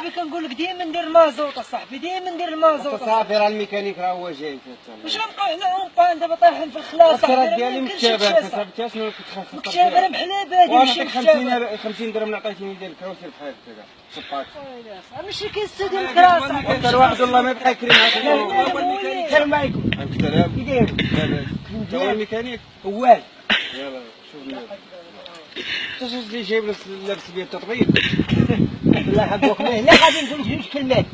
صاحبي كنقول لك ديما ندير المازوط اصاحبي، ديما ندير المازوط. صافي راه الميكانيك راه هو جاي. واش غنبقاو حنا اونبان دابا طايحين في الخلاص؟ الصراط ديالي مكتابه، كتبتها شنو كتخاف؟ مكتابه راه محلابه هادي ماشي مكتابه. 50 درهم عطيتيني ديال الكروسي بحال هكا صباط. ماشي كيستدي الكراس دار واحد والله ما بحال كريم هذا هو الميكانيك. السلام عليكم. السلام. كي داير؟ لاباس. هو الميكانيك؟ هو. يلاه شوف انت اللي جايب لابس بيا التطبيب. الله يحفظك هنا غادي نقول لك جوج كلمات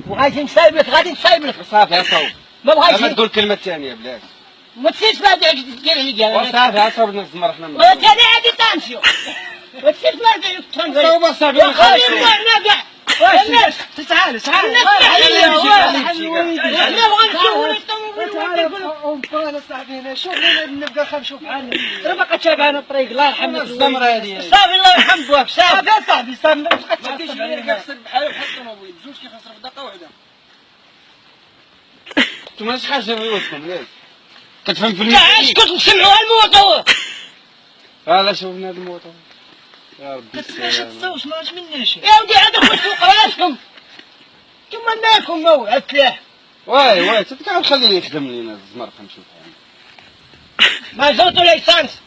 وغادي نسايب لك، غادي نسايب لك. صافي صوب. ما بغيتش ما تقول كلمه ثانيه بلاش. ما تسيرش ما دير عليا. وصافي صوب نزمر حنا. انا غادي تنمشيو. ما تسيرش ما دير تنقول. صوب صافي ما خلي الماء كاع. واش تعال انا بغا نشوف الطوموبيل. اونبان اصاحبي هنا شوف لينا نبقى خنشوف بحالنا راه باقا تابعنا الطريق. الله يرحمك الزمره هذه. صافي الله يرحم بوك. صافي صاحبي صافي ما ما كاينش غير كيخسر بحال الطوموبيل، بجوج كيخسر في دقه واحده. نتوما اش حاجه في وسطكم ليش؟ كتفهم في علاش كنت نسمعوها الموطور؟ لا شوفنا هذا الموطور يا ربي. كتسمعش الصوت ما مناش يا ودي هذا هو سوق راسكم. نتوما مالكم موعد فلاح. واي تتكا نخليه يخدم لينا الزمر كنشوف. ما زوتو ليسانس.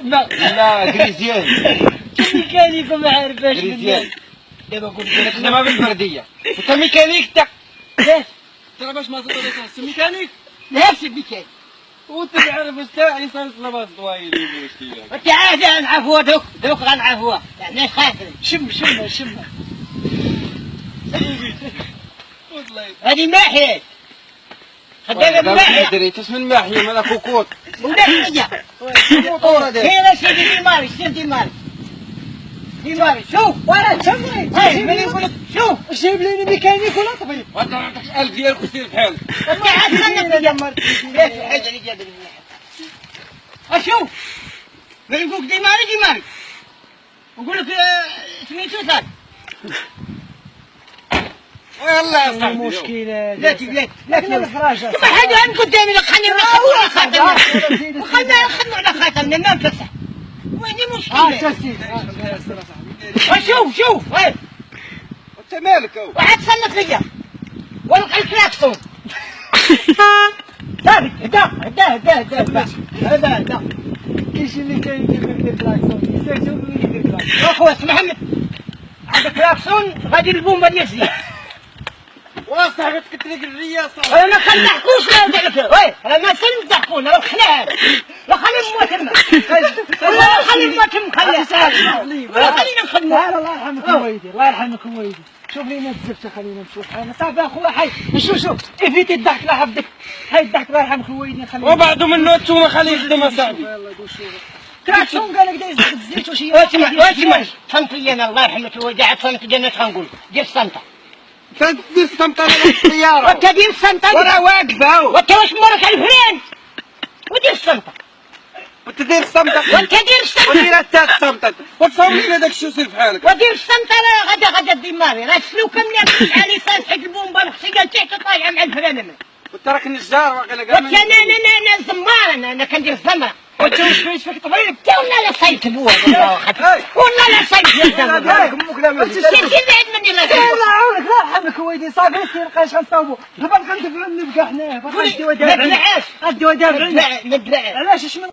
لا كريزيان. ميكانيك وما عارفاش كريزيان. دابا قول لك خدمها بالبرديه. انت ميكانيك انت. ليش؟ ترى باش ما زوتو ليسانس ميكانيك. ليش بكاي؟ وانت تعرف واش تاع ليسانس لاباس طوايل المشكله. انت عاد غنعرفوها دوك غنعرفوها. يعني خاطري. شم هذه ماحية. خدامة بماحية. دريتش من ماحيه مالا كوكوط. ولا حاجة. الموطور هذا. كاين سيدي ديماري سير ديماري شوف وراه تمرين. هاي ملي يقول لك شوف جايب لي ميكانيك ولا طبيب؟ وانت نعطيك 1000 ديالك وسير بحالك. انت عاد خليك ليش الحاجة اللي جابت لي اشوف ملي يقول لك ديماري نقول لك سميتو ثاني. يلا يا صاحبي. مشكلة بلاتي لكن الفراجة ما حاجة عن قدامي لك خلينا نخدموا على خاطرنا. خلينا نخدموا على خاطرنا ما نفسح. وين مشكلة؟ شوف هاي انت مالك هو؟ واحد سلك ليا ولقى الكلاكسون. صافي هدا كاين شي ميكانيك يدير كلاكسون يسالتو يدير كلاكسون. اخويا محمد عندك كلاكسون غادي البومبا ديال الزيت. واصاحبي تكتريك الريا صاحبي. انا ما كنضحكوش لا ندعك انا ما كنضحكون راه خلاها لا خلي ما تم ولا خلي ما تم خليها خلينا نخدموا. الله يرحمكم ويدي الله يرحمكم ويدي. شوف لينا الزفته خلينا نشوف انا صافي اخويا حي شوف ايفيتي الضحك الله يحفظك. هاي الضحك الله يرحمكم ويدي خلينا وبعض منه انتوما خليه يخدم اصاحبي. يلا قول شوف كلاكسون قال لك دايز الزيت وشي واسمع فهمت لي انا الله يرحمك الوالد عاد فهمت جنة غنقول دير الصمتة. انت دير الصمتة على السيارة. وانت دير الصمتة وراه واقفة وانت واش مرك على الفران ودير الصمتة. وانت دير الصمتة. وانت دير الصمتة. ودير انت الصمتة. وتصور لنا داك الشيء وسير بحالك. ودير الصمتة راه غدا ديماري راه السلوكة ملي على لسان حيت البومبا اختي قال تحت طايحة مع الفران. وانت راك نجار واقيلا كاع. وانت انا زمار انا كندير الزمرة. وانت واش كاين فيك طبيب؟ انت ولا لا صيت بوها ولا لا صيت يا زلمة. سير بعد مني لا الله يعاونك الله يرحمك ويدي صافي سير بقاش غنصاوبوا دابا غندفعوا نبقى حناه. ما بلعاش غديوها دابا ما بلعاش علاش اش من